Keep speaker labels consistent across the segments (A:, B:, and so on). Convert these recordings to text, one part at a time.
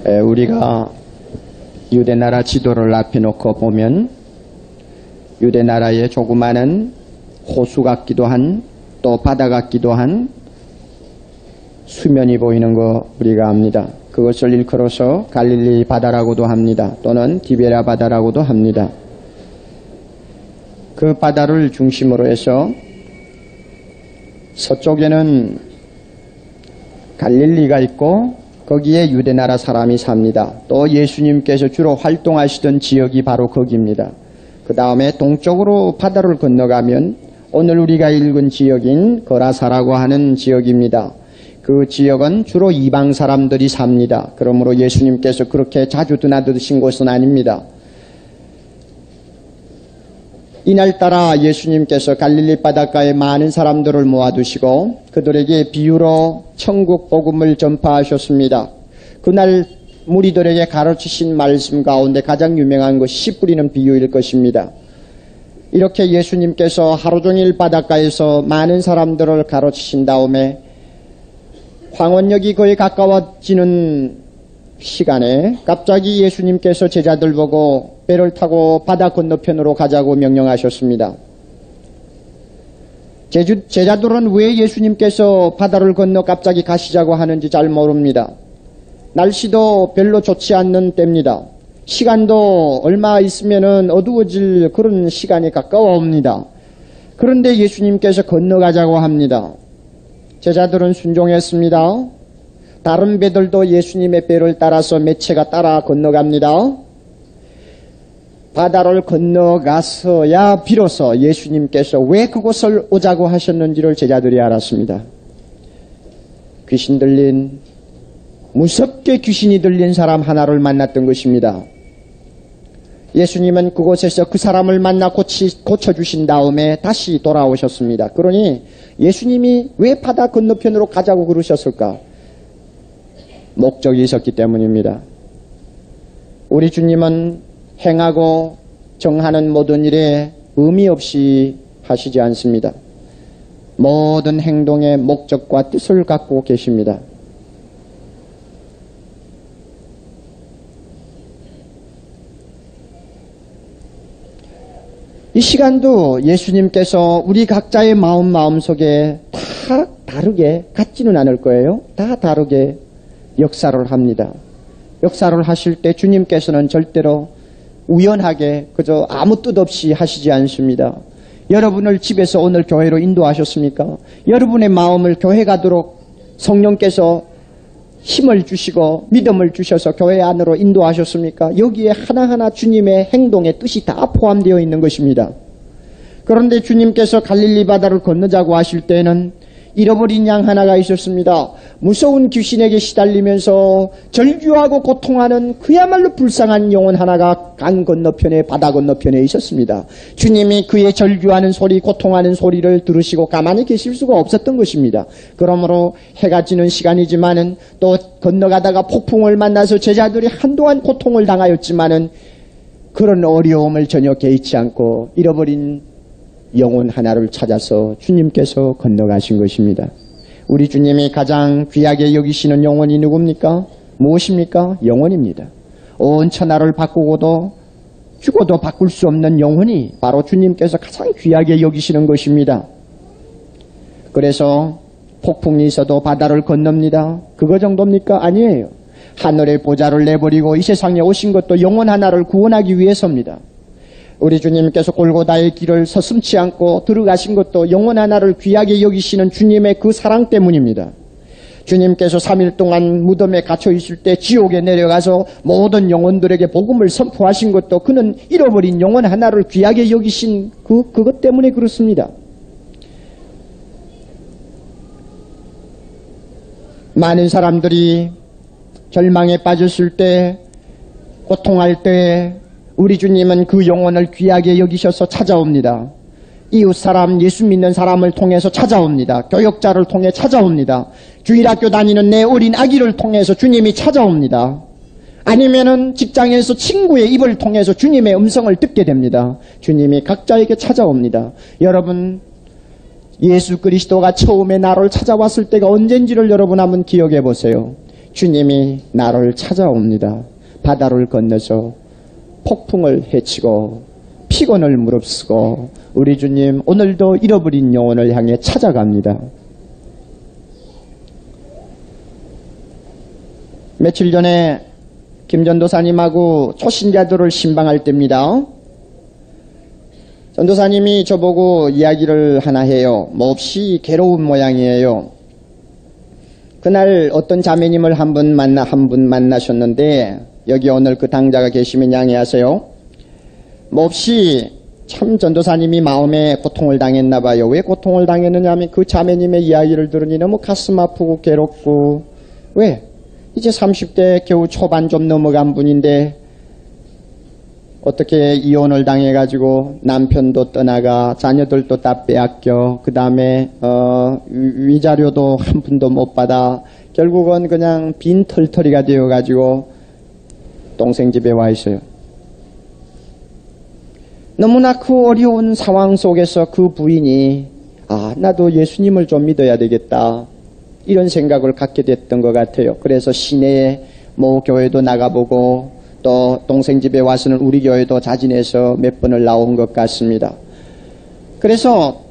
A: 우리가 유대나라 지도를 앞에 놓고 보면 유대나라의 조그마한 호수 같기도 한, 또 바다 같기도 한 수면이 보이는 거 우리가 압니다. 그것을 일컬어서 갈릴리 바다라고도 합니다. 또는 디베랴 바다라고도 합니다. 그 바다를 중심으로 해서 서쪽에는 갈릴리가 있고 거기에 유대나라 사람이 삽니다. 또 예수님께서 주로 활동하시던 지역이 바로 거기입니다. 그 다음에 동쪽으로 바다를 건너가면 오늘 우리가 읽은 지역인 거라사라고 하는 지역입니다. 그 지역은 주로 이방 사람들이 삽니다. 그러므로 예수님께서 그렇게 자주 드나드신 곳은 아닙니다. 이날따라 예수님께서 갈릴리 바닷가에 많은 사람들을 모아두시고 그들에게 비유로 천국 복음을 전파하셨습니다. 그날 무리들에게 가르치신 말씀 가운데 가장 유명한 것이 씨 뿌리는 비유일 것입니다. 이렇게 예수님께서 하루 종일 바닷가에서 많은 사람들을 가르치신 다음에 황혼역이 거의 가까워지는 시간에 갑자기 예수님께서 제자들 보고 배를 타고 바다 건너편으로 가자고 명령하셨습니다. 제자들은 왜 예수님께서 바다를 건너 갑자기 가시자고 하는지 잘 모릅니다. 날씨도 별로 좋지 않는 때입니다. 시간도 얼마 있으면 어두워질 그런 시간이 가까워옵니다. 그런데 예수님께서 건너가자고 합니다. 제자들은 순종했습니다. 다른 배들도 예수님의 배를 따라서 몇 채가 따라 건너갑니다. 바다를 건너가서야 비로소 예수님께서 왜 그곳을 오자고 하셨는지를 제자들이 알았습니다. 무섭게 귀신이 들린 사람 하나를 만났던 것입니다. 예수님은 그곳에서 그 사람을 만나 고쳐주신 다음에 다시 돌아오셨습니다. 그러니 예수님이 왜 바다 건너편으로 가자고 그러셨을까? 목적이 있었기 때문입니다. 우리 주님은 행하고 정하는 모든 일에 의미 없이 하시지 않습니다. 모든 행동의 목적과 뜻을 갖고 계십니다. 이 시간도 예수님께서 우리 각자의 마음속에 다 다르게 같지는 않을 거예요. 다 다르게 역사를 합니다. 역사를 하실 때 주님께서는 절대로 우연하게 그저 아무 뜻 없이 하시지 않습니다. 여러분을 집에서 오늘 교회로 인도하셨습니까? 여러분의 마음을 교회 가도록 성령께서 힘을 주시고 믿음을 주셔서 교회 안으로 인도하셨습니까? 여기에 하나하나 주님의 행동의 뜻이 다 포함되어 있는 것입니다. 그런데 주님께서 갈릴리 바다를 건너자고 하실 때는 잃어버린 양 하나가 있었습니다. 무서운 귀신에게 시달리면서 절규하고 고통하는 그야말로 불쌍한 영혼 하나가 강 건너편에 바다 건너편에 있었습니다. 주님이 그의 절규하는 소리, 고통하는 소리를 들으시고 가만히 계실 수가 없었던 것입니다. 그러므로 해가 지는 시간이지만은 또 건너가다가 폭풍을 만나서 제자들이 한동안 고통을 당하였지만은 그런 어려움을 전혀 개의치 않고 잃어버린 영혼 하나를 찾아서 주님께서 건너가신 것입니다. 우리 주님이 가장 귀하게 여기시는 영혼이 누굽니까? 무엇입니까? 영혼입니다. 온 천하를 바꾸고도 죽어도 바꿀 수 없는 영혼이 바로 주님께서 가장 귀하게 여기시는 것입니다. 그래서 폭풍이 있어도 바다를 건넙니다. 그거 정도입니까? 아니에요. 하늘의 보좌를 내버리고 이 세상에 오신 것도 영혼 하나를 구원하기 위해서입니다. 우리 주님께서 골고다의 길을 서슴지 않고 들어가신 것도 영혼 하나를 귀하게 여기시는 주님의 그 사랑 때문입니다. 주님께서 3일 동안 무덤에 갇혀 있을 때 지옥에 내려가서 모든 영혼들에게 복음을 선포하신 것도 그는 잃어버린 영혼 하나를 귀하게 여기신 그것 때문에 그렇습니다. 많은 사람들이 절망에 빠졌을 때, 고통할 때 우리 주님은 그 영혼을 귀하게 여기셔서 찾아옵니다. 이웃 사람, 예수 믿는 사람을 통해서 찾아옵니다. 교역자를 통해 찾아옵니다. 주일학교 다니는 내 어린 아기를 통해서 주님이 찾아옵니다. 아니면은 직장에서 친구의 입을 통해서 주님의 음성을 듣게 됩니다. 주님이 각자에게 찾아옵니다. 여러분, 예수 그리스도가 처음에 나를 찾아왔을 때가 언젠지를 여러분 한번 기억해 보세요. 주님이 나를 찾아옵니다. 바다를 건너서 폭풍을 헤치고 피곤을 무릅쓰고 우리 주님 오늘도 잃어버린 영혼을 향해 찾아갑니다. 며칠 전에 김 전도사님하고 초신자들을 신방할 때입니다. 전도사님이 저보고 이야기를 하나 해요. 몹시 괴로운 모양이에요. 그날 어떤 자매님을 한 분 만나셨는데 여기 오늘 그 당자가 계시면 양해하세요. 몹시 참 전도사님이 마음에 고통을 당했나 봐요. 왜 고통을 당했느냐 하면 그 자매님의 이야기를 들으니 너무 가슴 아프고 괴롭고 왜? 이제 30대 겨우 초반 좀 넘어간 분인데 어떻게 이혼을 당해가지고 남편도 떠나가 자녀들도 다 빼앗겨 그 다음에 위자료도 한 푼도 못 받아 결국은 그냥 빈 털터리가 되어가지고 동생 집에 와 있어요. 너무나 그 어려운 상황 속에서 그 부인이 나도 예수님을 좀 믿어야 되겠다 이런 생각을 갖게 됐던 것 같아요. 그래서 시내에 모 교회도 나가보고 또 동생 집에 와서는 우리 교회도 자진해서 몇 번을 나온 것 같습니다. 그래서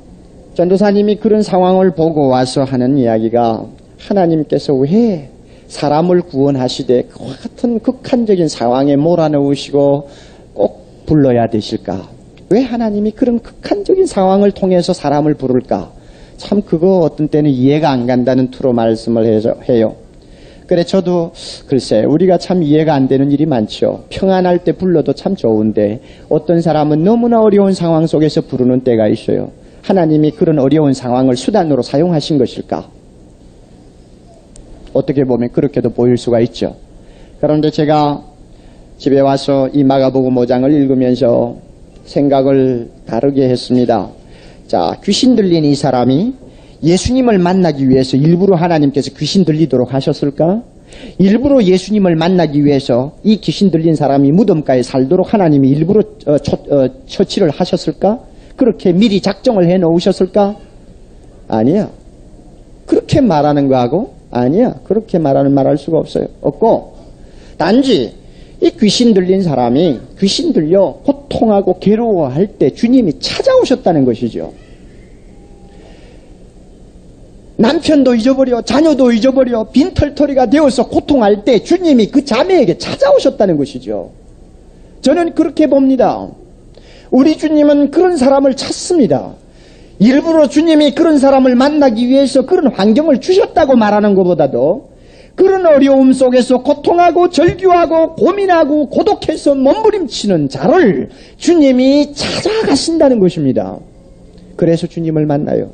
A: 전도사님이 그런 상황을 보고 와서 하는 이야기가 하나님께서 왜 사람을 구원하시되 그와 같은 극한적인 상황에 몰아넣으시고 꼭 불러야 되실까? 왜 하나님이 그런 극한적인 상황을 통해서 사람을 부를까? 참 그거 어떤 때는 이해가 안 간다는 투로 말씀을 해요. 그래 저도 글쎄 우리가 참 이해가 안 되는 일이 많죠. 평안할 때 불러도 참 좋은데 어떤 사람은 너무나 어려운 상황 속에서 부르는 때가 있어요. 하나님이 그런 어려운 상황을 수단으로 사용하신 것일까? 어떻게 보면 그렇게도 보일 수가 있죠. 그런데 제가 집에 와서 이 마가복음 5장을 읽으면서 생각을 다르게 했습니다. 자, 귀신 들린 이 사람이 예수님을 만나기 위해서 일부러 하나님께서 귀신 들리도록 하셨을까? 일부러 예수님을 만나기 위해서 이 귀신 들린 사람이 무덤가에 살도록 하나님이 일부러 처치를 하셨을까? 그렇게 미리 작정을 해 놓으셨을까? 아니야. 그렇게 말하는 거하고 아니야. 그렇게 말할 수가 없어요. 없고 단지 이 귀신 들린 사람이 귀신 들려 고통하고 괴로워할 때 주님이 찾아오셨다는 것이죠. 남편도 잊어버려 자녀도 잊어버려 빈털터리가 되어서 고통할 때 주님이 그 자매에게 찾아오셨다는 것이죠. 저는 그렇게 봅니다. 우리 주님은 그런 사람을 찾습니다. 일부러 주님이 그런 사람을 만나기 위해서 그런 환경을 주셨다고 말하는 것보다도 그런 어려움 속에서 고통하고 절규하고 고민하고 고독해서 몸부림치는 자를 주님이 찾아가신다는 것입니다. 그래서 주님을 만나요.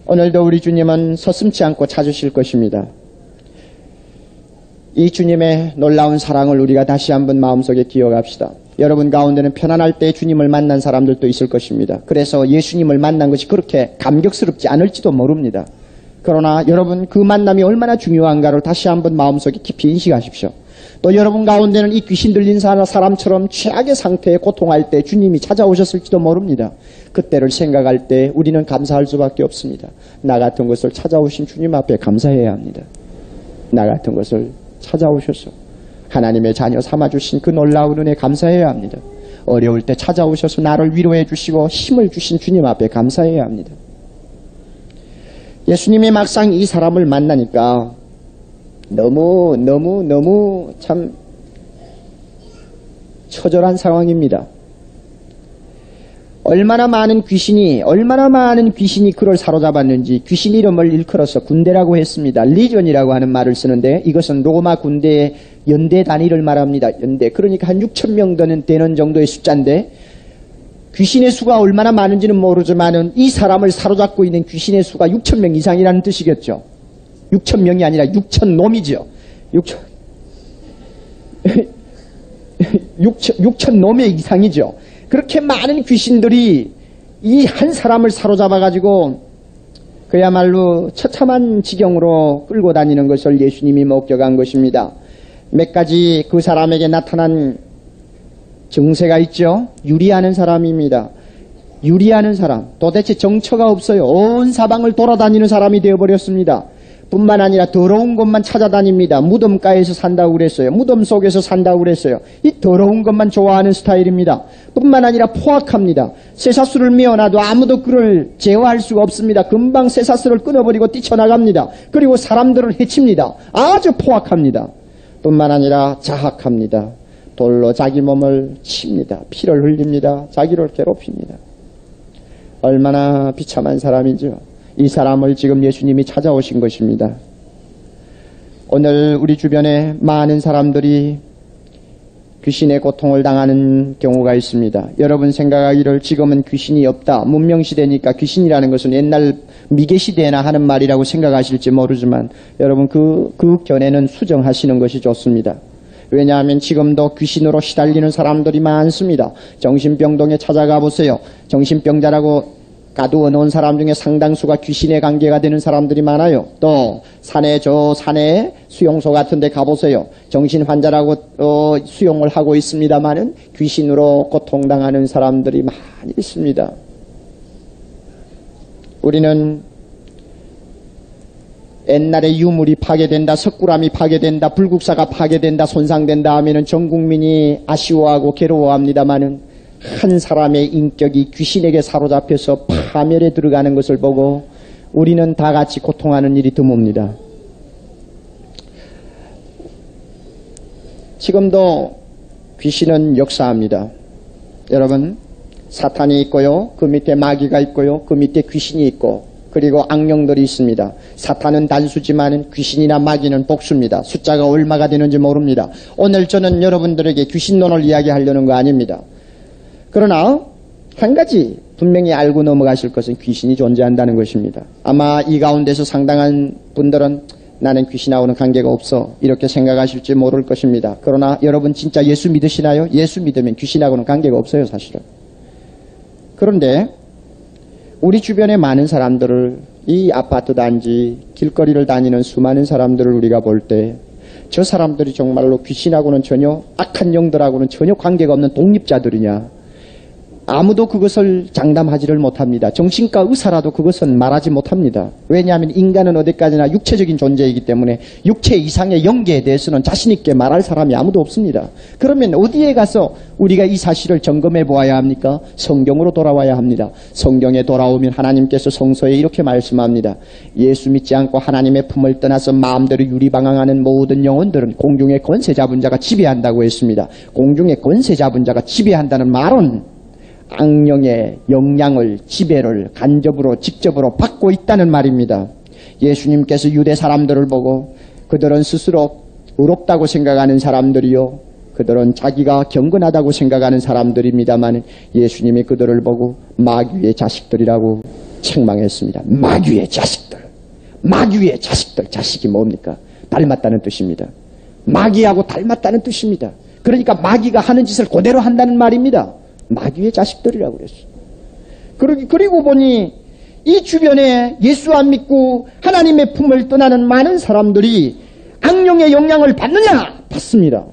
A: 오늘도 우리 주님은 서슴지 않고 찾으실 것입니다. 이 주님의 놀라운 사랑을 우리가 다시 한번 마음속에 기억합시다. 여러분 가운데는 편안할 때 주님을 만난 사람들도 있을 것입니다. 그래서 예수님을 만난 것이 그렇게 감격스럽지 않을지도 모릅니다. 그러나 여러분 그 만남이 얼마나 중요한가를 다시 한번 마음속에 깊이 인식하십시오. 또 여러분 가운데는 이 귀신 들린 사람처럼 최악의 상태에 고통할 때 주님이 찾아오셨을지도 모릅니다. 그때를 생각할 때 우리는 감사할 수밖에 없습니다. 나 같은 것을 찾아오신 주님 앞에 감사해야 합니다. 나 같은 것을 찾아오셔서 하나님의 자녀 삼아주신 그 놀라운 은혜 감사해야 합니다. 어려울 때 찾아오셔서 나를 위로해 주시고 힘을 주신 주님 앞에 감사해야 합니다. 예수님이 막상 이 사람을 만나니까 너무 참 처절한 상황입니다. 얼마나 많은 귀신이 그를 사로잡았는지 귀신 이름을 일컬어서 군대라고 했습니다. 리전이라고 하는 말을 쓰는데 이것은 로마 군대의 연대 단위를 말합니다. 연대. 그러니까 한 6,000명 되는 정도의 숫자인데 귀신의 수가 얼마나 많은지는 모르지만은 이 사람을 사로잡고 있는 귀신의 수가 6,000명 이상이라는 뜻이겠죠. 6,000명이 아니라 6,000놈이죠. 6,000놈의 이상이죠. 그렇게 많은 귀신들이 이 한 사람을 사로잡아가지고 그야말로 처참한 지경으로 끌고 다니는 것을 예수님이 목격한 것입니다. 몇 가지 그 사람에게 나타난 증세가 있죠. 유리하는 사람입니다. 유리하는 사람, 도대체 정처가 없어요. 온 사방을 돌아다니는 사람이 되어버렸습니다. 뿐만 아니라 더러운 곳만 찾아다닙니다. 무덤가에서 산다고 그랬어요. 무덤 속에서 산다고 그랬어요. 이 더러운 것만 좋아하는 스타일입니다. 뿐만 아니라 포악합니다. 쇠사슬을 메어놔도 아무도 그를 제어할 수가 없습니다. 금방 쇠사슬을 끊어버리고 뛰쳐나갑니다. 그리고 사람들을 해칩니다. 아주 포악합니다. 뿐만 아니라 자학합니다. 돌로 자기 몸을 칩니다. 피를 흘립니다. 자기를 괴롭힙니다. 얼마나 비참한 사람이죠. 이 사람을 지금 예수님이 찾아오신 것입니다. 오늘 우리 주변에 많은 사람들이 귀신의 고통을 당하는 경우가 있습니다. 여러분 생각하기를 지금은 귀신이 없다. 문명시대니까 귀신이라는 것은 옛날 미개시대나 하는 말이라고 생각하실지 모르지만 여러분 그 견해는 수정하시는 것이 좋습니다. 왜냐하면 지금도 귀신으로 시달리는 사람들이 많습니다. 정신병동에 찾아가 보세요. 정신병자라고 가두어 놓은 사람 중에 상당수가 귀신의 관계가 되는 사람들이 많아요. 또 산에 수용소 같은 데 가보세요. 정신환자라고 수용을 하고 있습니다마는 귀신으로 고통당하는 사람들이 많이 있습니다. 우리는 옛날에 유물이 파괴된다, 석굴암이 파괴된다, 불국사가 파괴된다, 손상된다 하면은 전 국민이 아쉬워하고 괴로워합니다마는 한 사람의 인격이 귀신에게 사로잡혀서 파멸에 들어가는 것을 보고 우리는 다 같이 고통하는 일이 드뭅니다. 지금도 귀신은 역사합니다. 여러분, 사탄이 있고요, 그 밑에 마귀가 있고요, 그 밑에 귀신이 있고 그리고 악령들이 있습니다. 사탄은 단수지만 귀신이나 마귀는 복수입니다. 숫자가 얼마가 되는지 모릅니다. 오늘 저는 여러분들에게 귀신론을 이야기하려는 거 아닙니다. 그러나 한 가지 분명히 알고 넘어가실 것은 귀신이 존재한다는 것입니다. 아마 이 가운데서 상당한 분들은 나는 귀신하고는 관계가 없어 이렇게 생각하실지 모를 것입니다. 그러나 여러분 진짜 예수 믿으시나요? 예수 믿으면 귀신하고는 관계가 없어요, 사실은. 그런데 우리 주변에 많은 사람들을, 이 아파트 단지 길거리를 다니는 수많은 사람들을 우리가 볼 때 저 사람들이 정말로 귀신하고는 전혀, 악한 영들하고는 전혀 관계가 없는 독립자들이냐, 아무도 그것을 장담하지를 못합니다. 정신과 의사라도 그것은 말하지 못합니다. 왜냐하면 인간은 어디까지나 육체적인 존재이기 때문에 육체 이상의 영계에 대해서는 자신 있게 말할 사람이 아무도 없습니다. 그러면 어디에 가서 우리가 이 사실을 점검해 보아야 합니까? 성경으로 돌아와야 합니다. 성경에 돌아오면 하나님께서 성서에 이렇게 말씀합니다. 예수 믿지 않고 하나님의 품을 떠나서 마음대로 유리방황하는 모든 영혼들은 공중의 권세 잡은 자가 지배한다고 했습니다. 공중의 권세 잡은 자가 지배한다는 말은 악령의 영향을, 지배를 간접으로 직접으로 받고 있다는 말입니다. 예수님께서 유대 사람들을 보고 그들은 스스로 의롭다고 생각하는 사람들이요, 그들은 자기가 경건하다고 생각하는 사람들입니다만 예수님이 그들을 보고 마귀의 자식들이라고 책망했습니다. 마귀의 자식들. 마귀의 자식들. 자식이 뭡니까? 닮았다는 뜻입니다. 마귀하고 닮았다는 뜻입니다. 그러니까 마귀가 하는 짓을 그대로 한다는 말입니다. 마귀의 자식들이라고 그랬어요. 그리고 보니 이 주변에 예수 안 믿고 하나님의 품을 떠나는 많은 사람들이 악령의 영향을 받느냐? 받습니다.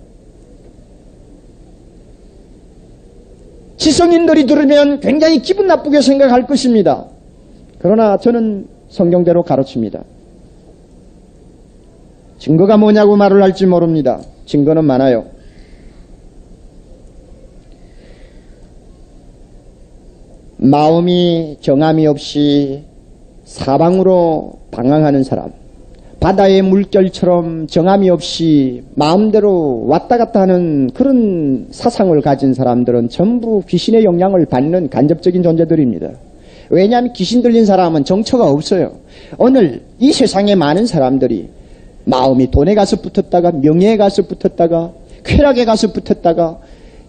A: 지성인들이 들으면 굉장히 기분 나쁘게 생각할 것입니다. 그러나 저는 성경대로 가르칩니다. 증거가 뭐냐고 말을 할지 모릅니다. 증거는 많아요. 마음이 정함이 없이 사방으로 방황하는 사람, 바다의 물결처럼 정함이 없이 마음대로 왔다 갔다 하는 그런 사상을 가진 사람들은 전부 귀신의 영향을 받는 간접적인 존재들입니다. 왜냐하면 귀신 들린 사람은 정처가 없어요. 오늘 이 세상에 많은 사람들이 마음이 돈에 가서 붙었다가 명예에 가서 붙었다가 쾌락에 가서 붙었다가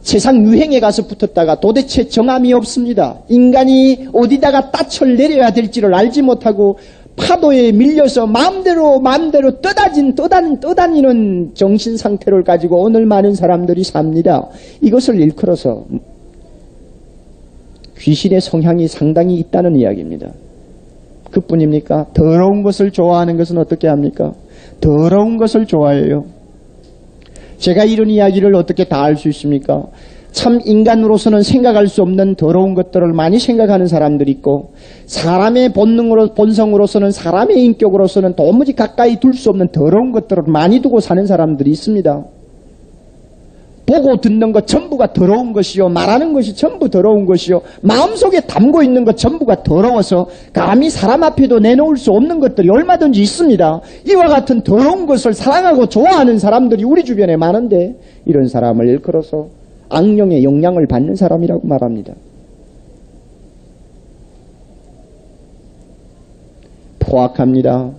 A: 세상 유행에 가서 붙었다가 도대체 정함이 없습니다. 인간이 어디다가 따철 내려야 될지를 알지 못하고 파도에 밀려서 마음대로 떠다니는 정신 상태를 가지고 오늘 많은 사람들이 삽니다. 이것을 일컬어서 귀신의 성향이 상당히 있다는 이야기입니다. 그뿐입니까? 더러운 것을 좋아하는 것은 어떻게 합니까? 더러운 것을 좋아해요. 제가 이런 이야기를 어떻게 다 알 수 있습니까? 참 인간으로서는 생각할 수 없는 더러운 것들을 많이 생각하는 사람들이 있고, 사람의 본성으로서는, 사람의 인격으로서는 도무지 가까이 둘 수 없는 더러운 것들을 많이 두고 사는 사람들이 있습니다. 보고 듣는 것 전부가 더러운 것이요, 말하는 것이 전부 더러운 것이요, 마음속에 담고 있는 것 전부가 더러워서 감히 사람 앞에도 내놓을 수 없는 것들이 얼마든지 있습니다. 이와 같은 더러운 것을 사랑하고 좋아하는 사람들이 우리 주변에 많은데, 이런 사람을 일컬어서 악령의 영향을 받는 사람이라고 말합니다. 포악합니다.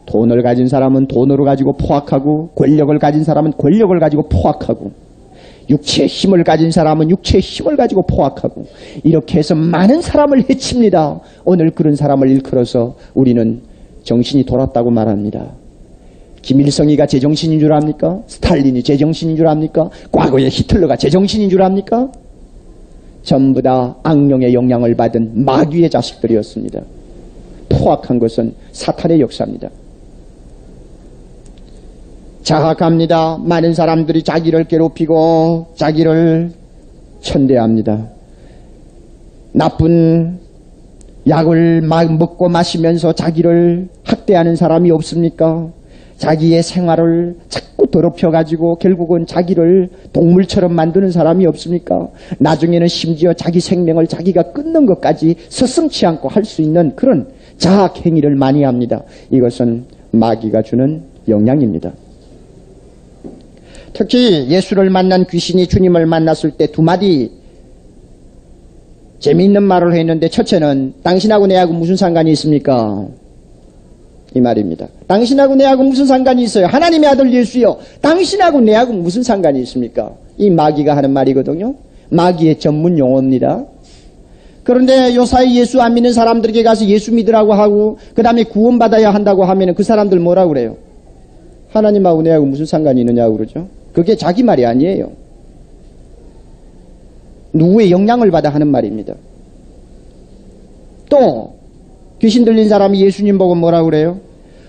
A: 돈을 가진 사람은 돈으로 가지고 포악하고, 권력을 가진 사람은 권력을 가지고 포악하고, 육체의 힘을 가진 사람은 육체의 힘을 가지고 포악하고, 이렇게 해서 많은 사람을 해칩니다. 오늘 그런 사람을 일컬어서 우리는 정신이 돌았다고 말합니다. 김일성이가 제정신인 줄 압니까? 스탈린이 제정신인 줄 압니까? 과거의 히틀러가 제정신인 줄 압니까? 전부 다 악령의 영향을 받은 마귀의 자식들이었습니다. 포악한 것은 사탄의 역사입니다. 자학합니다. 많은 사람들이 자기를 괴롭히고 자기를 천대합니다. 나쁜 약을 먹고 마시면서 자기를 학대하는 사람이 없습니까? 자기의 생활을 자꾸 더럽혀가지고 결국은 자기를 동물처럼 만드는 사람이 없습니까? 나중에는 심지어 자기 생명을 자기가 끊는 것까지 서슴지 않고 할 수 있는 그런 자학 행위를 많이 합니다. 이것은 마귀가 주는 영향입니다. 특히 예수를 만난 귀신이 주님을 만났을 때 두 마디 재미있는 말을 했는데, 첫째는 당신하고 내하고 무슨 상관이 있습니까? 이 말입니다. 당신하고 내하고 무슨 상관이 있어요? 하나님의 아들 예수요, 당신하고 내하고 무슨 상관이 있습니까? 이 마귀가 하는 말이거든요. 마귀의 전문 용어입니다. 그런데 요사이 예수 안 믿는 사람들에게 가서 예수 믿으라고 하고 그 다음에 구원받아야 한다고 하면 그 사람들 뭐라고 그래요? 하나님하고 내하고 무슨 상관이 있느냐고 그러죠. 그게 자기 말이 아니에요. 누구의 영향을 받아 하는 말입니다. 또 귀신 들린 사람이 예수님 보고 뭐라고 그래요?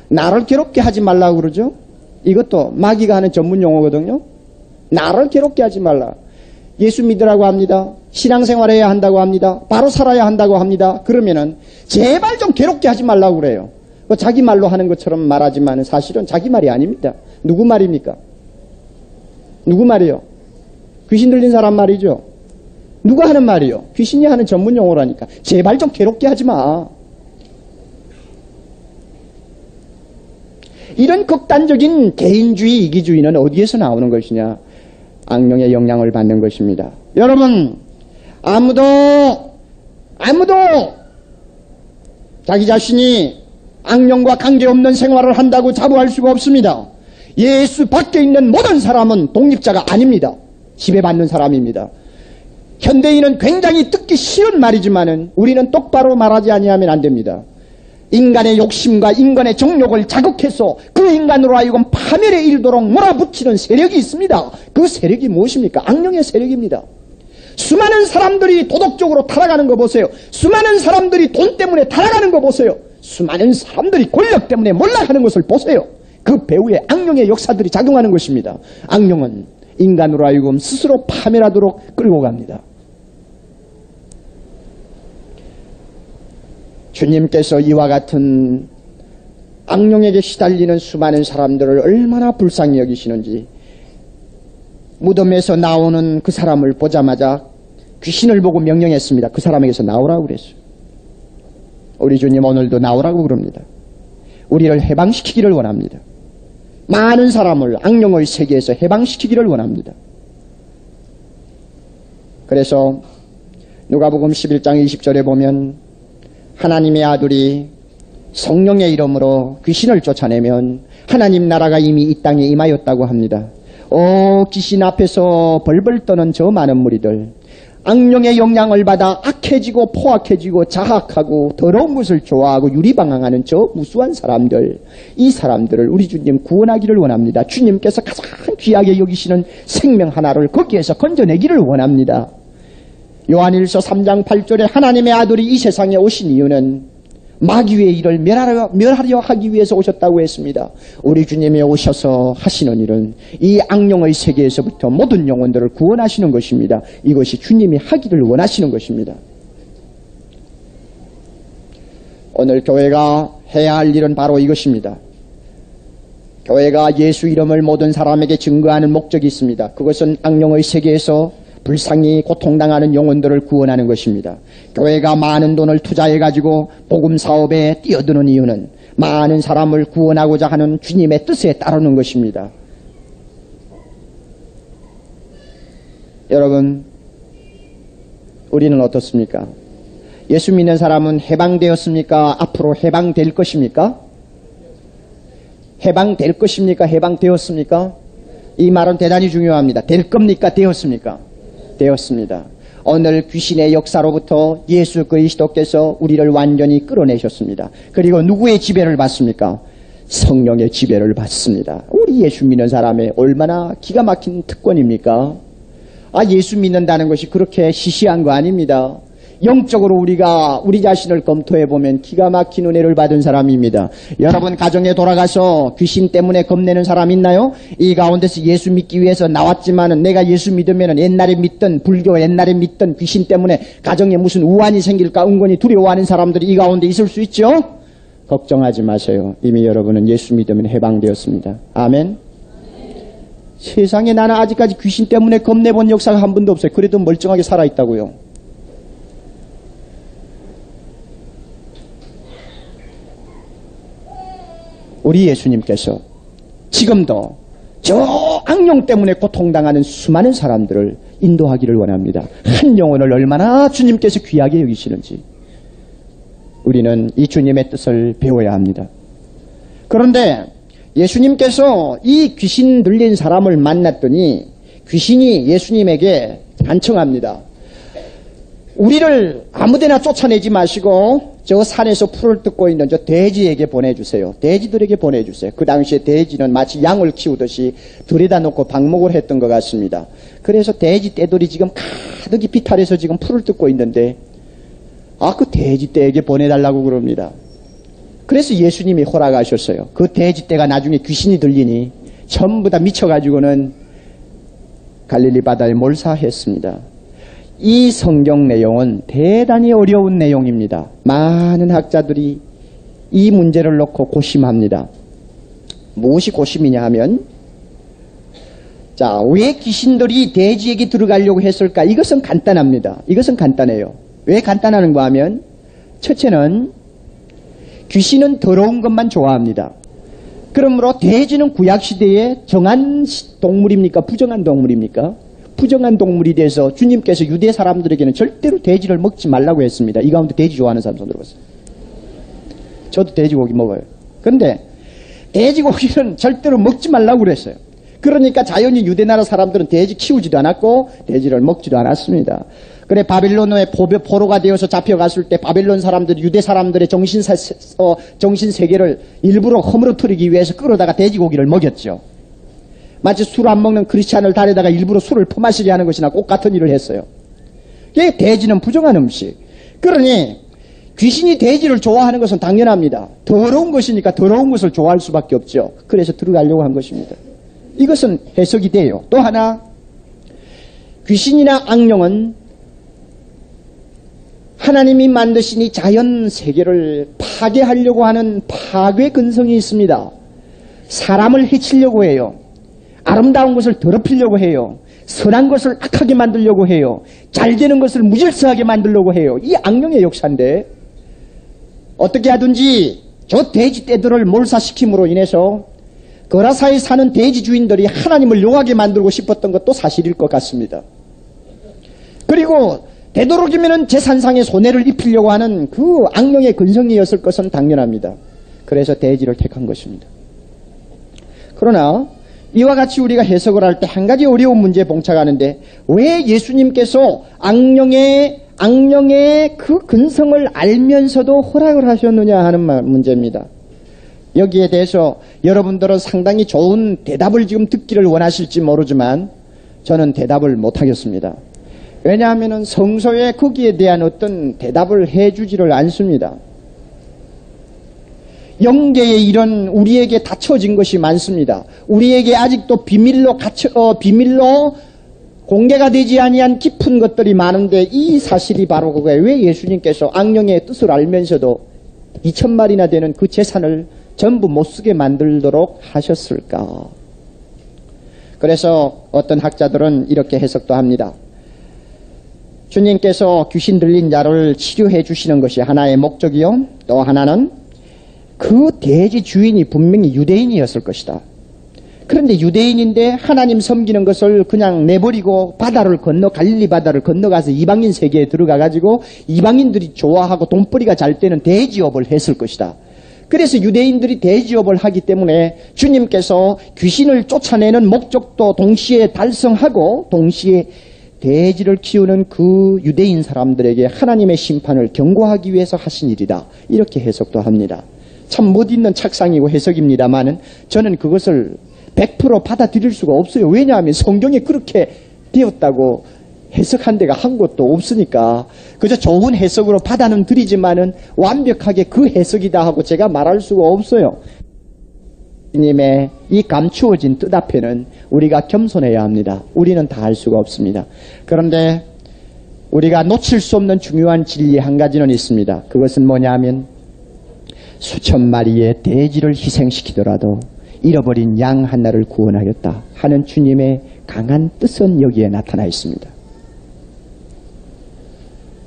A: 나를 괴롭게 하지 말라고 그러죠. 이것도 마귀가 하는 전문 용어거든요. 나를 괴롭게 하지 말라. 예수 믿으라고 합니다. 신앙생활해야 한다고 합니다. 바로 살아야 한다고 합니다. 그러면은 제발 좀 괴롭게 하지 말라고 그래요. 자기 말로 하는 것처럼 말하지만 사실은 자기 말이 아닙니다. 누구 말입니까? 누구 말이요? 귀신 들린 사람 말이죠. 누가 하는 말이요? 귀신이 하는 전문 용어라니까. 제발 좀 괴롭게 하지 마. 이런 극단적인 개인주의, 이기주의는 어디에서 나오는 것이냐? 악령의 영향을 받는 것입니다. 여러분, 아무도 자기 자신이 악령과 관계없는 생활을 한다고 자부할 수가 없습니다. 예수 밖에 있는 모든 사람은 독립자가 아닙니다. 지배받는 사람입니다. 현대인은 굉장히 듣기 싫은 말이지만은 우리는 똑바로 말하지 아니하면 안 됩니다. 인간의 욕심과 인간의 정욕을 자극해서 그 인간으로 하여금 파멸에 이르도록 몰아붙이는 세력이 있습니다. 그 세력이 무엇입니까? 악령의 세력입니다. 수많은 사람들이 도덕적으로 타락하는 거 보세요. 수많은 사람들이 돈 때문에 타락하는 거 보세요. 수많은 사람들이 권력 때문에 몰락하는 것을 보세요. 그 배후에 악령의 역사들이 작용하는 것입니다. 악령은 인간으로 하여금 스스로 파멸하도록 끌고 갑니다. 주님께서 이와 같은 악령에게 시달리는 수많은 사람들을 얼마나 불쌍히 여기시는지, 무덤에서 나오는 그 사람을 보자마자 귀신을 보고 명령했습니다. 그 사람에게서 나오라고 그랬어요. 우리 주님 오늘도 나오라고 그럽니다. 우리를 해방시키기를 원합니다. 많은 사람을 악령의 세계에서 해방시키기를 원합니다. 그래서 누가복음 11장 20절에 보면 하나님의 아들이 성령의 이름으로 귀신을 쫓아내면 하나님 나라가 이미 이 땅에 임하였다고 합니다. 귀신 앞에서 벌벌 떠는 저 많은 무리들, 악령의 영향을 받아 악해지고 포악해지고 자학하고 더러운 것을 좋아하고 유리방황하는 저 무수한 사람들, 이 사람들을 우리 주님 구원하기를 원합니다. 주님께서 가장 귀하게 여기시는 생명 하나를 거기에서 건져내기를 원합니다. 요한일서 3장 8절에 하나님의 아들이 이 세상에 오신 이유는 마귀의 일을 멸하려 하기 위해서 오셨다고 했습니다. 우리 주님이 오셔서 하시는 일은 이 악령의 세계에서부터 모든 영혼들을 구원하시는 것입니다. 이것이 주님이 하기를 원하시는 것입니다. 오늘 교회가 해야 할 일은 바로 이것입니다. 교회가 예수 이름을 모든 사람에게 증거하는 목적이 있습니다. 그것은 악령의 세계에서 불쌍히 고통당하는 영혼들을 구원하는 것입니다. 교회가 많은 돈을 투자해가지고 복음 사업에 뛰어드는 이유는 많은 사람을 구원하고자 하는 주님의 뜻에 따르는 것입니다. 여러분, 우리는 어떻습니까? 예수 믿는 사람은 해방되었습니까? 앞으로 해방될 것입니까? 해방될 것입니까? 해방되었습니까? 이 말은 대단히 중요합니다. 될 겁니까? 되었습니까? 되었습니다. 오늘 귀신의 역사로부터 예수 그리스도께서 우리를 완전히 끌어내셨습니다. 그리고 누구의 지배를 받습니까? 성령의 지배를 받습니다. 우리 예수 믿는 사람의 얼마나 기가 막힌 특권입니까? 예수 믿는다는 것이 그렇게 시시한 거 아닙니다. 영적으로 우리가 우리 자신을 검토해보면 기가 막힌 은혜를 받은 사람입니다. 여러분 가정에 돌아가서 귀신 때문에 겁내는 사람 있나요? 이 가운데서 예수 믿기 위해서 나왔지만은 내가 예수 믿으면은 옛날에 믿던 불교 옛날에 믿던 귀신 때문에 가정에 무슨 우환이 생길까 은근히 두려워하는 사람들이 이 가운데 있을 수 있죠? 걱정하지 마세요. 이미 여러분은 예수 믿으면 해방되었습니다. 아멘. 세상에 나는 아직까지 귀신 때문에 겁내본 역사가 한 번도 없어요. 그래도 멀쩡하게 살아있다고요. 우리 예수님께서 지금도 저 악령 때문에 고통당하는 수많은 사람들을 인도하기를 원합니다. 한 영혼을 얼마나 주님께서 귀하게 여기시는지 우리는 이 주님의 뜻을 배워야 합니다. 그런데 예수님께서 이 귀신 들린 사람을 만났더니 귀신이 예수님에게 간청합니다. 우리를 아무데나 쫓아내지 마시고 저 산에서 풀을 뜯고 있는 저 돼지에게 보내주세요. 돼지들에게 보내주세요. 그 당시에 돼지는 마치 양을 키우듯이 들여다 놓고 방목을 했던 것 같습니다. 그래서 돼지 떼들이 지금 가득히 비탈해서 지금 풀을 뜯고 있는데 그 돼지 떼에게 보내달라고 그럽니다. 그래서 예수님이 허락하셨어요. 그 돼지 떼가 나중에 귀신이 들리니 전부 다 미쳐가지고는 갈릴리 바다에 몰사했습니다. 이 성경 내용은 대단히 어려운 내용입니다. 많은 학자들이 이 문제를 놓고 고심합니다. 무엇이 고심이냐 하면 왜 귀신들이 돼지에게 들어가려고 했을까? 이것은 간단합니다. 이것은 간단해요. 왜 간단한가 하면 첫째는 귀신은 더러운 것만 좋아합니다. 그러므로 돼지는 구약시대에 정한 동물입니까? 부정한 동물입니까? 부정한 동물이 돼서 주님께서 유대 사람들에게는 절대로 돼지를 먹지 말라고 했습니다. 이 가운데 돼지 좋아하는 사람 손 들어보세요. 저도 돼지고기 먹어요. 그런데 돼지고기는 절대로 먹지 말라고 그랬어요. 그러니까 자연히 유대 나라 사람들은 돼지 키우지도 않았고 돼지를 먹지도 않았습니다. 그래 바빌론의 포로가 되어서 잡혀갔을 때 바빌론 사람들이 유대 사람들의 정신세계를 일부러 허물어뜨리기 위해서 끌어다가 돼지고기를 먹였죠. 마치 술 안 먹는 크리스찬을 다려다가 일부러 술을 퍼마시게 하는 것이나 똑같은 일을 했어요. 돼지는 부정한 음식. 그러니 귀신이 돼지를 좋아하는 것은 당연합니다. 더러운 것이니까 더러운 것을 좋아할 수밖에 없죠. 그래서 들어가려고 한 것입니다. 이것은 해석이 돼요. 또 하나 귀신이나 악령은 하나님이 만드신 이 자연 세계를 파괴하려고 하는 파괴 근성이 있습니다. 사람을 해치려고 해요. 아름다운 것을 더럽히려고 해요. 선한 것을 악하게 만들려고 해요. 잘 되는 것을 무질서하게 만들려고 해요. 이 악령의 역사인데 어떻게 하든지 저 돼지 떼들을 몰사시킴으로 인해서 거라사에 사는 돼지 주인들이 하나님을 용하게 만들고 싶었던 것도 사실일 것 같습니다. 그리고 되도록이면 제산상에 손해를 입히려고 하는 그 악령의 근성이었을 것은 당연합니다. 그래서 돼지를 택한 것입니다. 그러나 이와 같이 우리가 해석을 할 때 한 가지 어려운 문제에 봉착하는데 왜 예수님께서 악령의 그 근성을 알면서도 허락을 하셨느냐 하는 문제입니다. 여기에 대해서 여러분들은 상당히 좋은 대답을 지금 듣기를 원하실지 모르지만 저는 대답을 못하겠습니다. 왜냐하면 성서에 거기에 대한 어떤 대답을 해주지를 않습니다. 영계의 일은 우리에게 닫혀진 것이 많습니다. 우리에게 아직도 비밀로 공개가 되지 아니한 깊은 것들이 많은데 이 사실이 바로 그거예요. 왜 예수님께서 악령의 뜻을 알면서도 2,000마리나 되는 그 재산을 전부 못 쓰게 만들도록 하셨을까? 그래서 어떤 학자들은 이렇게 해석도 합니다. 주님께서 귀신 들린 자를 치료해 주시는 것이 하나의 목적이요. 또 하나는 그 돼지 주인이 분명히 유대인이었을 것이다. 그런데 유대인인데 하나님 섬기는 것을 그냥 내버리고 갈릴리 바다를 건너가서 이방인 세계에 들어가가지고 이방인들이 좋아하고 돈벌이가 잘 되는 돼지업을 했을 것이다. 그래서 유대인들이 돼지업을 하기 때문에 주님께서 귀신을 쫓아내는 목적도 동시에 달성하고 동시에 돼지를 키우는 그 유대인 사람들에게 하나님의 심판을 경고하기 위해서 하신 일이다. 이렇게 해석도 합니다. 참 못있는 착상이고 해석입니다만은 저는 그것을 100% 받아들일 수가 없어요. 왜냐하면 성경에 그렇게 되었다고 해석한 데가 한 곳도 없으니까 그저 좋은 해석으로 받아는 드리지만은 완벽하게 그 해석이다 하고 제가 말할 수가 없어요. 주님의 이 감추어진 뜻 앞에는 우리가 겸손해야 합니다. 우리는 다 알 수가 없습니다. 그런데 우리가 놓칠 수 없는 중요한 진리 한 가지는 있습니다. 그것은 뭐냐면 수천 마리의 돼지를 희생시키더라도 잃어버린 양 하나를 구원하겠다 하는 주님의 강한 뜻은 여기에 나타나 있습니다.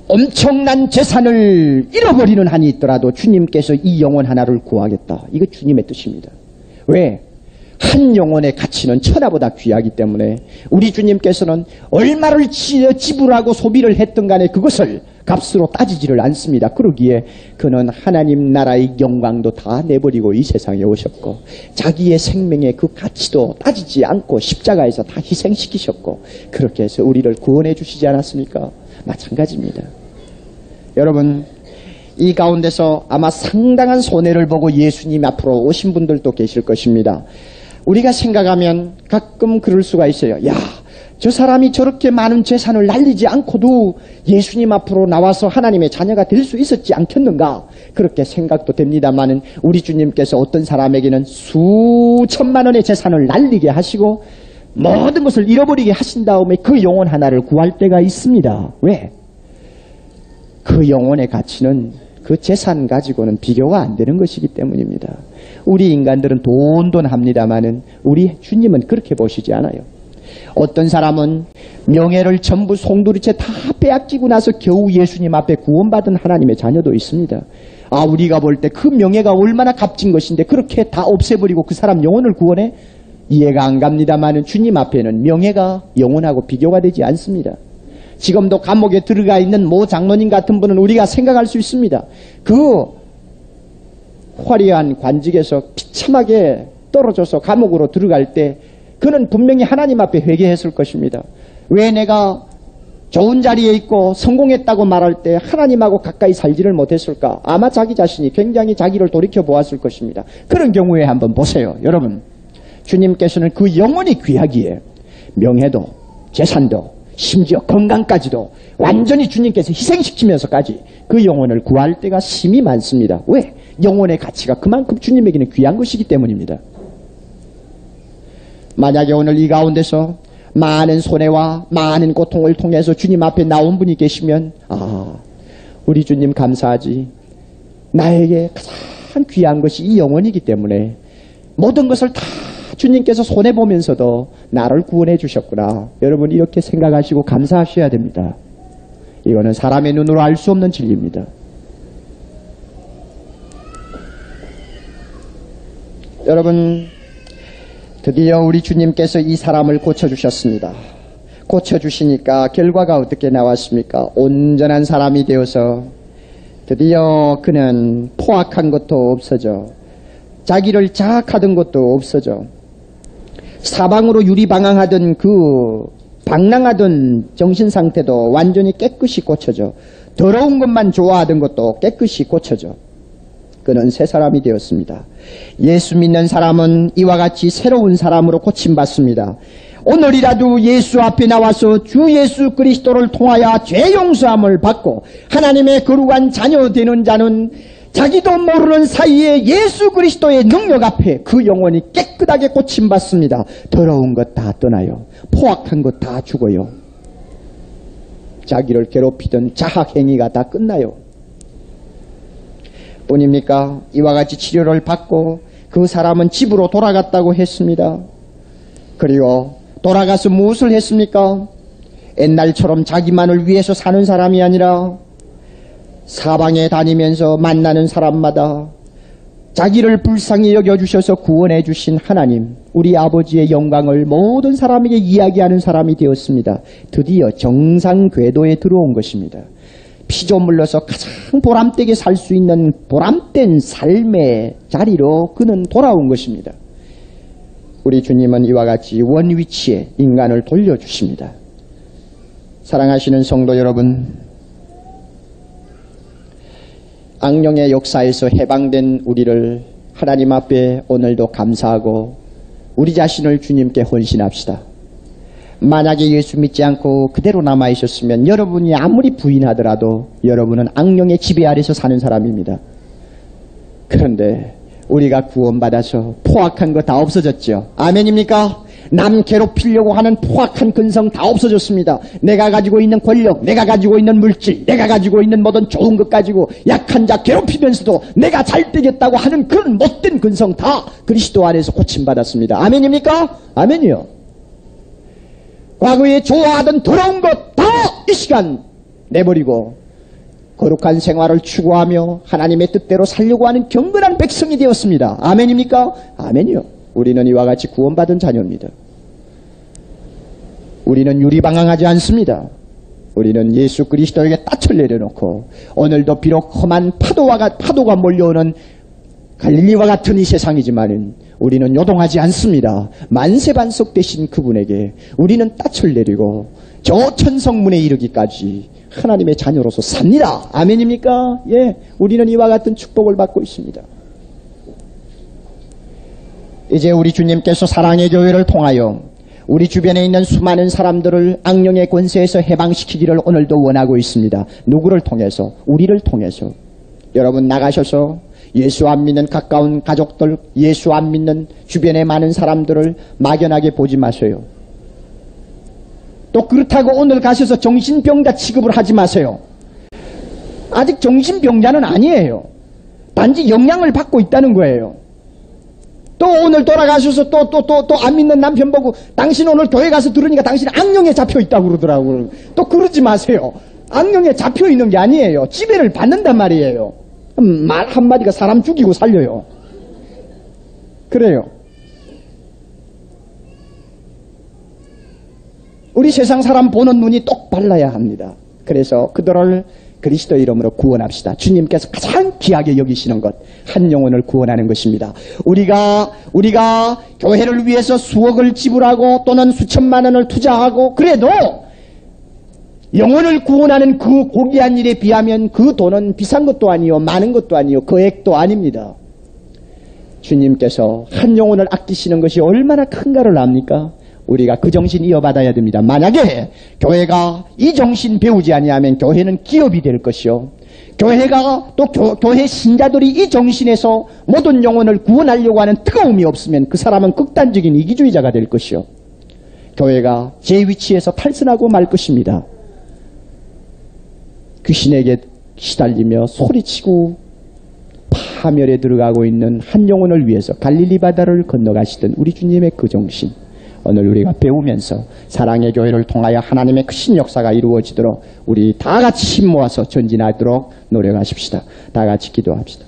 A: 엄청난 재산을 잃어버리는 한이 있더라도 주님께서 이 영혼 하나를 구하겠다. 이거 주님의 뜻입니다. 왜? 한 영혼의 가치는 천하보다 귀하기 때문에 우리 주님께서는 얼마를 지불하고 소비를 했든 간에 그것을 값으로 따지지를 않습니다. 그러기에 그는 하나님 나라의 영광도 다 내버리고 이 세상에 오셨고 자기의 생명의 그 가치도 따지지 않고 십자가에서 다 희생시키셨고 그렇게 해서 우리를 구원해 주시지 않았습니까? 마찬가지입니다. 여러분 이 가운데서 아마 상당한 손해를 보고 예수님 앞으로 오신 분들도 계실 것입니다. 우리가 생각하면 가끔 그럴 수가 있어요. 야, 저 사람이 저렇게 많은 재산을 날리지 않고도 예수님 앞으로 나와서 하나님의 자녀가 될 수 있었지 않겠는가? 그렇게 생각도 됩니다만은 우리 주님께서 어떤 사람에게는 수천만 원의 재산을 날리게 하시고 모든 것을 잃어버리게 하신 다음에 그 영혼 하나를 구할 때가 있습니다. 왜? 그 영혼의 가치는 그 재산 가지고는 비교가 안 되는 것이기 때문입니다. 우리 인간들은 돈 합니다마는 우리 주님은 그렇게 보시지 않아요. 어떤 사람은 명예를 전부 송두리째 다 빼앗기고 나서 겨우 예수님 앞에 구원받은 하나님의 자녀도 있습니다. 아, 우리가 볼 때 그 명예가 얼마나 값진 것인데 그렇게 다 없애버리고 그 사람 영혼을 구원해? 이해가 안 갑니다마는 주님 앞에는 명예가 영혼하고 비교가 되지 않습니다. 지금도 감옥에 들어가 있는 모 장로님 같은 분은 우리가 생각할 수 있습니다. 그 화려한 관직에서 비참하게 떨어져서 감옥으로 들어갈 때 그는 분명히 하나님 앞에 회개했을 것입니다. 왜 내가 좋은 자리에 있고 성공했다고 말할 때 하나님하고 가까이 살지를 못했을까? 아마 자기 자신이 굉장히 자기를 돌이켜 보았을 것입니다. 그런 경우에 한번 보세요. 여러분, 주님께서는 그 영혼이 귀하기에 명예도 재산도 심지어 건강까지도 완전히 주님께서 희생시키면서까지 그 영혼을 구할 때가 심히 많습니다. 왜? 영혼의 가치가 그만큼 주님에게는 귀한 것이기 때문입니다. 만약에 오늘 이 가운데서 많은 손해와 많은 고통을 통해서 주님 앞에 나온 분이 계시면 우리 주님 감사하지. 나에게 가장 귀한 것이 이 영혼이기 때문에 모든 것을 다 주님께서 손해보면서도 나를 구원해 주셨구나. 여러분 이렇게 생각하시고 감사하셔야 됩니다. 이거는 사람의 눈으로 알 수 없는 진리입니다. 여러분 드디어 우리 주님께서 이 사람을 고쳐주셨습니다. 고쳐주시니까 결과가 어떻게 나왔습니까? 온전한 사람이 되어서 드디어 그는 포악한 것도 없어져 자기를 자학하던 것도 없어져 사방으로 유리방황하던 그 방랑하던 정신상태도 완전히 깨끗이 고쳐져 더러운 것만 좋아하던 것도 깨끗이 고쳐져 그는 새 사람이 되었습니다. 예수 믿는 사람은 이와 같이 새로운 사람으로 고침받습니다. 오늘이라도 예수 앞에 나와서 주 예수 그리스도를 통하여 죄 용서함을 받고 하나님의 거룩한 자녀 되는 자는 자기도 모르는 사이에 예수 그리스도의 능력 앞에 그 영혼이 깨끗하게 고침받습니다. 더러운 것 다 떠나요. 포악한 것 다 죽어요. 자기를 괴롭히던 자학행위가 다 끝나요. 뿐입니까? 이와 같이 치료를 받고 그 사람은 집으로 돌아갔다고 했습니다. 그리고 돌아가서 무엇을 했습니까? 옛날처럼 자기만을 위해서 사는 사람이 아니라 사방에 다니면서 만나는 사람마다 자기를 불쌍히 여겨주셔서 구원해 주신 하나님, 우리 아버지의 영광을 모든 사람에게 이야기하는 사람이 되었습니다. 드디어 정상 궤도에 들어온 것입니다. 피조물로서 가장 보람되게 살 수 있는 보람된 삶의 자리로 그는 돌아온 것입니다. 우리 주님은 이와 같이 원위치에 인간을 돌려주십니다. 사랑하시는 성도 여러분, 악령의 역사에서 해방된 우리를 하나님 앞에 오늘도 감사하고 우리 자신을 주님께 헌신합시다. 만약에 예수 믿지 않고 그대로 남아있었으면 여러분이 아무리 부인하더라도 여러분은 악령의 지배 아래서 사는 사람입니다. 그런데 우리가 구원받아서 포악한 거 다 없어졌죠. 아멘입니까? 남 괴롭히려고 하는 포악한 근성 다 없어졌습니다. 내가 가지고 있는 권력, 내가 가지고 있는 물질, 내가 가지고 있는 모든 좋은 것 가지고 약한 자 괴롭히면서도 내가 잘 되겠다고 하는 그런 못된 근성 다 그리스도 안에서 고침받았습니다. 아멘입니까? 아멘이요. 과거에 좋아하던 더러운 것 다 이 시간 내버리고 거룩한 생활을 추구하며 하나님의 뜻대로 살려고 하는 경건한 백성이 되었습니다. 아멘입니까? 아멘이요. 우리는 이와 같이 구원받은 자녀입니다. 우리는 유리방황하지 않습니다. 우리는 예수 그리스도에게 닻을 내려놓고 오늘도 비록 험한 파도가 몰려오는 갈릴리와 같은 이 세상이지만 우리는 요동하지 않습니다. 만세반석 되신 그분에게 우리는 닻을 내리고 저 천성문에 이르기까지 하나님의 자녀로서 삽니다. 아멘입니까? 예, 우리는 이와 같은 축복을 받고 있습니다. 이제 우리 주님께서 사랑의 교회를 통하여 우리 주변에 있는 수많은 사람들을 악령의 권세에서 해방시키기를 오늘도 원하고 있습니다. 누구를 통해서? 우리를 통해서. 여러분 나가셔서 예수 안 믿는 가까운 가족들, 예수 안 믿는 주변에 많은 사람들을 막연하게 보지 마세요. 또 그렇다고 오늘 가셔서 정신병자 취급을 하지 마세요. 아직 정신병자는 아니에요. 단지 영향을 받고 있다는 거예요. 또 오늘 돌아가셔서 또 안 믿는 남편 보고 당신 오늘 교회 가서 들으니까 당신 악령에 잡혀 있다고 그러더라고요. 또 그러지 마세요. 악령에 잡혀 있는 게 아니에요. 지배를 받는단 말이에요. 말 한마디가 사람 죽이고 살려요. 그래요. 우리 세상 사람 보는 눈이 똑발라야 합니다. 그래서 그들을 그리스도 이름으로 구원합시다. 주님께서 가장 귀하게 여기시는 것, 한 영혼을 구원하는 것입니다. 우리가 교회를 위해서 수억을 지불하고 또는 수천만 원을 투자하고 그래도 영혼을 구원하는 그 고귀한 일에 비하면 그 돈은 비싼 것도 아니요 많은 것도 아니요 거액도 아닙니다. 주님께서 한 영혼을 아끼시는 것이 얼마나 큰가를 압니까? 우리가 그 정신 이어받아야 됩니다. 만약에 교회가 이 정신 배우지 아니하면 교회는 기업이 될 것이요. 교회가 또 교회 신자들이 이 정신에서 모든 영혼을 구원하려고 하는 뜨거움이 없으면 그 사람은 극단적인 이기주의자가 될 것이요. 교회가 제 위치에서 탈선하고 말 것입니다. 귀신에게 시달리며 소리치고 파멸에 들어가고 있는 한 영혼을 위해서 갈릴리 바다를 건너가시던 우리 주님의 그 정신, 오늘 우리가 배우면서 사랑의 교회를 통하여 하나님의 크신 역사가 이루어지도록 우리 다 같이 힘 모아서 전진하도록 노력하십시다. 다 같이 기도합시다.